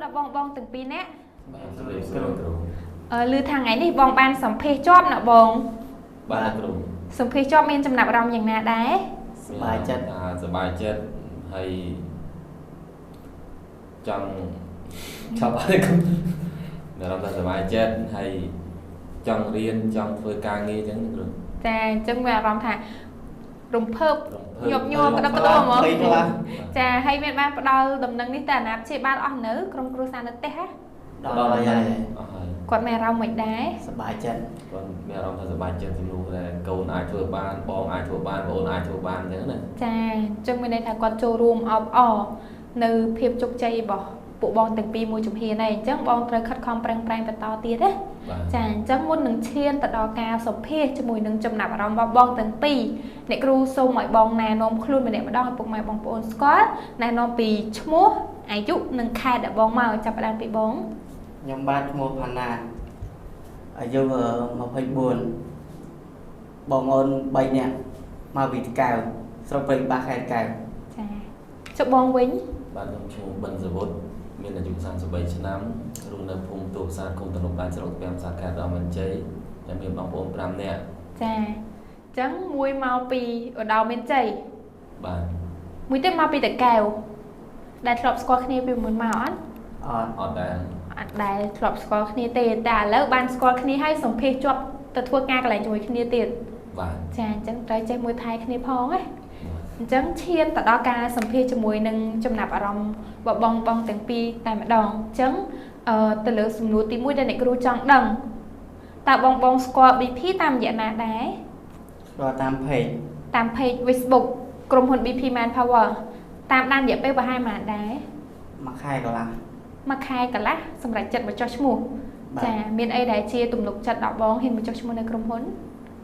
là bong từng pi nè lư thằng ấy đi bong ban sắm phê chóp nọ bong sắm phê chóp men chăm nạp rongอย่างnào đấy bài chất hay trong ai cũng để làm ra bài chất hay trong riêng trong phơi ca nghe chẳng được chà mẹ rong thà rùng phớp nhộp cái đó có mà chà hay mẹ ba đo đầm nâng đi tà nạp chị ba ăn nữ trong cruise nó té đó là vậy còn mẹ rong mình đá bài chân còn mẹ rong thật bài chân thì luôn là câu ai thua ban bom ai thua ban ôn ai thua ban thế này chà trong bên đây là con châu room of nơi phim chụp chay bỏ bộ bong từng pi môi chụp hiền này chắc bong trời khát khom prang prang to tiệt đấy chà chắc muốn nâng chiên tận đo cao sập phê cho mùi nâng châm nạp vào trong bong từng pi nè kêu sâu mọi bong này nôm khuôn mình để mà đo bụng mày bong bồn squat này nôm pi chmố ai giúp nâng khai đã bong màu chập đang bị bóng nhom ba chmố phana ở vô mà phải buồn bong ôn bay nè mà bị cào sau bay ba khai cào chụp bong quýnh bạn không chung bận giờ vốn mình là dùng sản xuất 7 năm rồi là phun tổ sản không tận dụng ban sản xuất sản cả đó mình chơi để mình bằng bốn năm nè chà trắng mùi màu pi ở đầu bên chảy bạn mùi tép màu pi tại kèo đại thọp squat kia bị muốn màu ăn ở đây đại thọp squat kia tiền đã lỡ ban squat kia hay sống phê chọt tật thua nga cái lại chui kia tiền chà trắng trái chơi mùi thái kia phong ấy chẳng chiên tại đó ca sầm phê cho mùi nâng trong nạp rong và bong từng pi tại mặt đòn chẳng từ lửa sum núi tí mũi đây này cứ trăng đằng tạo bong squat bị phí tam dạng nà đá rồi tam page Facebook ក្រុមហ៊ុន BP Manpower តាមដានរយៈពេលប្រហែលម៉ោងដែរមួយខែកន្លះសម្រាប់ចិត្តបញ្ចុះឈ្មោះចាមានអីដែលជាទំនុកចិត្តដល់បងហ៊ានបញ្ចុះឈ្មោះនៅក្រុមហ៊ុន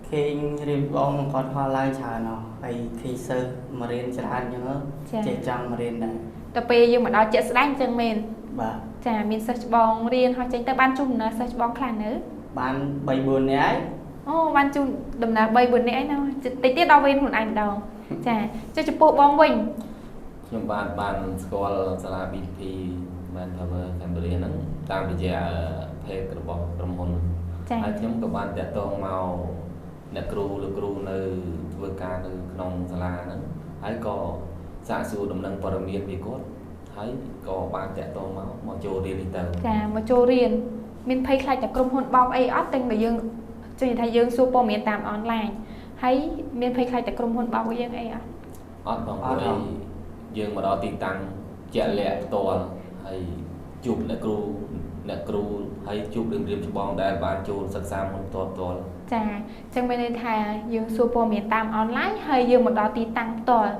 ឃើញរៀបបងគាត់ខលឡើងច្រើនហើយឃើញសិស្សមករៀនច្រើនអញ្ចឹងចេះចង់មករៀនដែរទៅពេលយើងមកដល់ជាក់ស្ដែងអញ្ចឹងមែនបាទចាមានសិស្សច្បងរៀនហើយចេញទៅបានជុំដំណើរសិស្សច្បងខ្លះនៅបាន3 4នាក់ហើយ បានជូនដំណើរ 3 4 នាក់ឯណាតិចទៀតដល់វេនខ្លួនឯងម្ដងចាចុះចំពោះបងវិញខ្ញុំបានស្គាល់សាលា BP Manpower Cambodia ហ្នឹងតាមរយៈ page របស់ក្រុមហ៊ុនហើយខ្ញុំក៏បានតាក់ទងមកអ្នកគ្រូលោកគ្រូនៅធ្វើការនៅក្នុងសាលាហ្នឹងហើយក៏សាកសួរដំណឹងព័ត៌មានពីគាត់ហើយក៏បានតាក់ទងមកចូលរៀននេះទៅចាមកចូលរៀនមានភ័យខ្លាចតែក្រុមហ៊ុនបោកអីអត់តែយើងជឿថាយើងសួរព័ត៌មានតាមអនឡាញហើយមានភ័យខ្លាចតែក្រុមហ៊ុនបោកយើងអីអត់បងព្រោះយើងមកដល់ទីតាំងជាក់លាក់ផ្ទាល់ហើយជួបអ្នកគ្រូហើយជួបរឿងរៀបច្បងដែលបានចូលសិក្សាមុនផ្ទាល់ចាអញ្ចឹងមានន័យថាយើងសួរព័ត៌មានតាមអនឡាញហើយយើងមកដល់ទីតាំងផ្ទាល់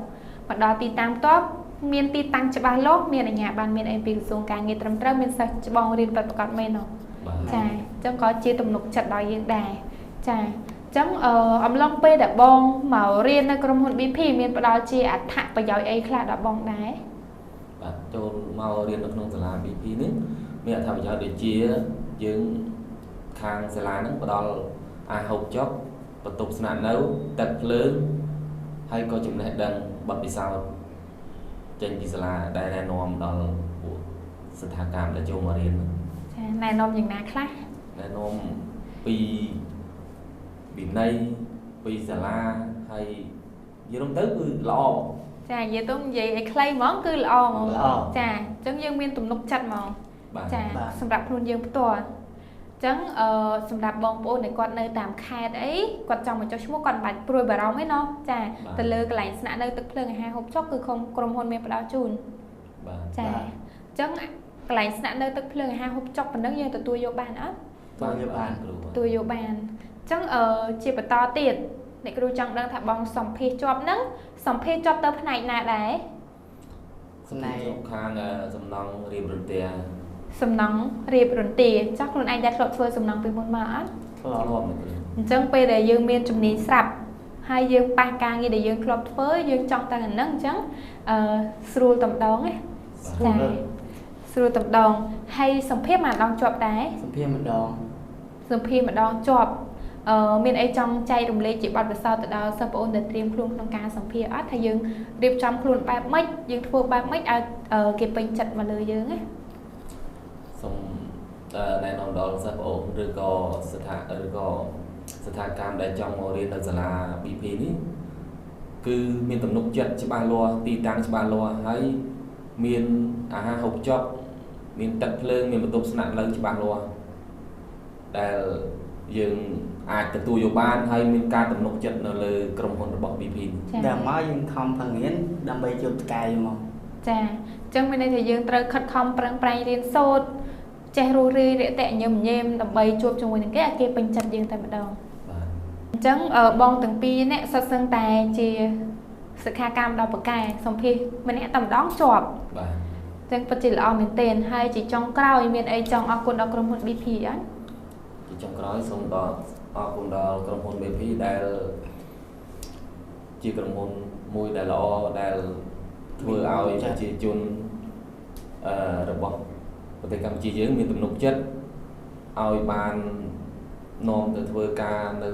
មានទីតាំងច្បាស់លាស់មានអាជ្ញាប័ណ្ណមានអីពីក្រសួងការងារត្រឹមត្រូវមានសិស្សច្បងរៀនប្រកបមែនចាអញ្ចឹងក៏ជាទំនុកចិត្តដល់យើងដែរចាអញ្ចឹងអំឡុងពេលដែលបងមករៀននៅក្រុមហ៊ុន BP មានផ្ដល់ជាអត្ថប្រយោជន៍អីខ្លះដល់បងដែរបាទចូលមករៀននៅក្នុងសាលា BP នេះមានអត្ថប្រយោជន៍ដូចជាយើងខាងសាលាហ្នឹងផ្ដល់អាហារហូបចុកបន្ទប់ស្នាក់នៅទឹកភ្លើងហើយក៏ចំណេះដឹងបទពិសោធន៍ចេញពីសាលាដែលណែនាំដល់ពួកស្ថាប័នដែលចូលមករៀនចាណែនាំយ៉ាងណាខ្លះណែនាំពីវិន័យពីសាលាហើយនិយាយទៅគឺល្អចានិយាយទៅនិយាយឲ្យខ្លីហ្មងគឺល្អហ្មងចាអញ្ចឹងយើងមានទំនុកចិត្តហ្មងចាសម្រាប់ខ្លួនយើងផ្ទាល់អញ្ចឹងសម្រាប់បងប្អូនដែលគាត់នៅតាមខេត្តអីគាត់ចង់មកចុះឈ្មោះគាត់មិនបាច់ព្រួយបារម្ភទេណោះចាទៅលើកន្លែងស្នាក់នៅទឹកភ្លើងអាហារហូបចុកគឺក្រុមហ៊ុនមានផ្ដល់ជូនចាអញ្ចឹងកន្លែងស្នាក់នៅទឹកភ្លើងអាហារហូបចុកប៉ុណ្ណឹងយើងទទួលយកបានអត់ទទួលយកបានអញ្ចឹងជាបន្តទៀតអ្នកគ្រូចង់ដឹងថាបងសម្ភារជាប់ហ្នឹងសម្ភារជាប់ទៅផ្នែកណាដែរសំណែខាងសំណង់រៀបរន្ទាសំណង់រៀបរន្ទាចាស់ខ្លួនឯងដែលធ្លាប់ធ្វើសំណង់ពីមុនមកអត់ធ្លាប់អញ្ចឹងពេលដែលយើងមានជំនាញស្រាប់ហើយយើងប៉ះការងារដែលយើងធ្លាប់ធ្វើយើងចង់ទៅអាហ្នឹងអញ្ចឹងស្រួលតែម្ដងណាចាស្រួលតែម្ដងហើយសម្ភារម្ដងជាប់ដែរសម្ភារម្ដងជាប់មានអីចង់ចែករំលែកជាបទពិសោធន៍ទៅដល់សិស្សប្អូនដែលត្រៀមខ្លួនក្នុងការសម្ភារអត់ថាយើងរៀបចំខ្លួនបែបម៉េចយើងធ្វើបែបម៉េចឲ្យគេពេញចិត្តមកលើយើងណា ណែនាំដល់សិស្សប្អូនឬក៏ស្ថានកម្មដែលចង់មករៀននៅសាលា BP នេះគឺមានទំនុកចិត្តច្បាស់លាស់ទីតាំងច្បាស់លាស់ហើយមានអាហារហូបចុកមានទឹកភ្លើងមានបន្ទប់ស្នាក់នៅច្បាស់លាស់ដែលយើងអាចទទួលយកបានហើយមានការទំនុកចិត្តនៅលើក្រុមហ៊ុនរបស់ BP ដែលមកយើងខំប្រឹងរៀនដើម្បីជួបផ្កាយមកចាអញ្ចឹងមានន័យថាយើងត្រូវខិតខំប្រឹងប្រែងរៀនសូត្រចេះរស់រាយរាក់ទាក់ញឹមញែមដើម្បីជួបជាមួយនឹងគេឲ្យគេពេញចិត្តយើងតែម្ដងបាទអញ្ចឹងបងទាំងពីរអ្នកសិតសឹងតែជាសិក្ខាកាមដល់ប្រកែសម្ភាសម្នាក់តែម្ដងជាប់បាទអញ្ចឹងពិតជាល្អមែនទែនហើយជាចុងក្រោយមានអីចង់អរគុណដល់ក្រុមហ៊ុន BP អត់ជាចុងក្រោយសូមអរគុណដល់ក្រុមហ៊ុន BP ដែលជាក្រុមហ៊ុនមួយដែលល្អដែលធ្វើឲ្យប្រជាជនរបស់ប្រទេសកម្ពុជាយើងមានទំនុកចិត្តឲ្យបាននាំទៅធ្វើការនៅ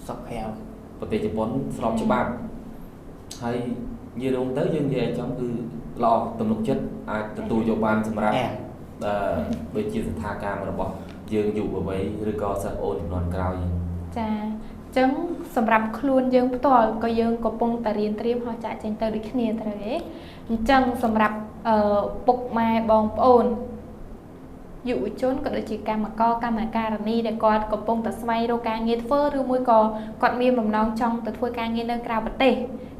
ស្រុកក្រៅប្រទេសជប៉ុនស្របច្បាប់ហើយនិយាយរួមទៅយើងនិយាយឲ្យចំគឺល្អទំនុកចិត្តអាចទទួលយកបានសម្រាប់ដូចជាស្ថានភាពរបស់យើងយុវវ័យឬក៏សិស្សប្អូនជំនាន់ក្រោយចាអញ្ចឹងសម្រាប់ខ្លួនយើងផ្ទាល់ក៏យើងកំពុងតែរៀនត្រៀមហោះចាក់ចេញទៅដូចគ្នាត្រូវទេអញ្ចឹងសម្រាប់ពុកម៉ែបងប្អូនយុវជនក៏ដូចជាកម្មករកម្មការិនីដែលគាត់កំពុងតែស្វែងរកការងារធ្វើឬមួយក៏គាត់មានបំណងចង់ទៅធ្វើការងារនៅក្រៅប្រទេស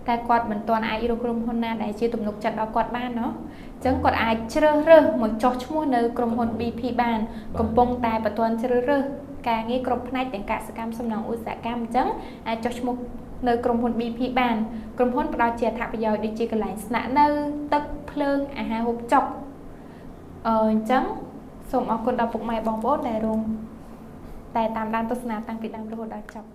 តែគាត់មិនទាន់អាចរកក្រុមហ៊ុនណាដែលជាទំនុកចិត្តដល់គាត់បានเนาะអញ្ចឹងគាត់អាចជ្រើសរើសមកចុះឈ្មោះនៅក្រុមហ៊ុន BP បានកំពុងតែបន្តជ្រើសរើសការងារគ្រប់ផ្នែកទាំងកសិកម្មសំណង់ឧស្សាហកម្មអញ្ចឹងអាចចុះឈ្មោះនៅក្រុមហ៊ុន BP បានក្រុមហ៊ុនផ្ដល់ជាអត្ថប្រយោជន៍ដូចជាកន្លែងស្នាក់នៅទឹកភ្លើងអាហារហូបចុកអញ្ចឹងសូមអរគុណដល់ពុកម៉ែបងប្អូនដែលរងតែតាមដានទស្សនាតាំងពីដើមរហូតដល់ចប់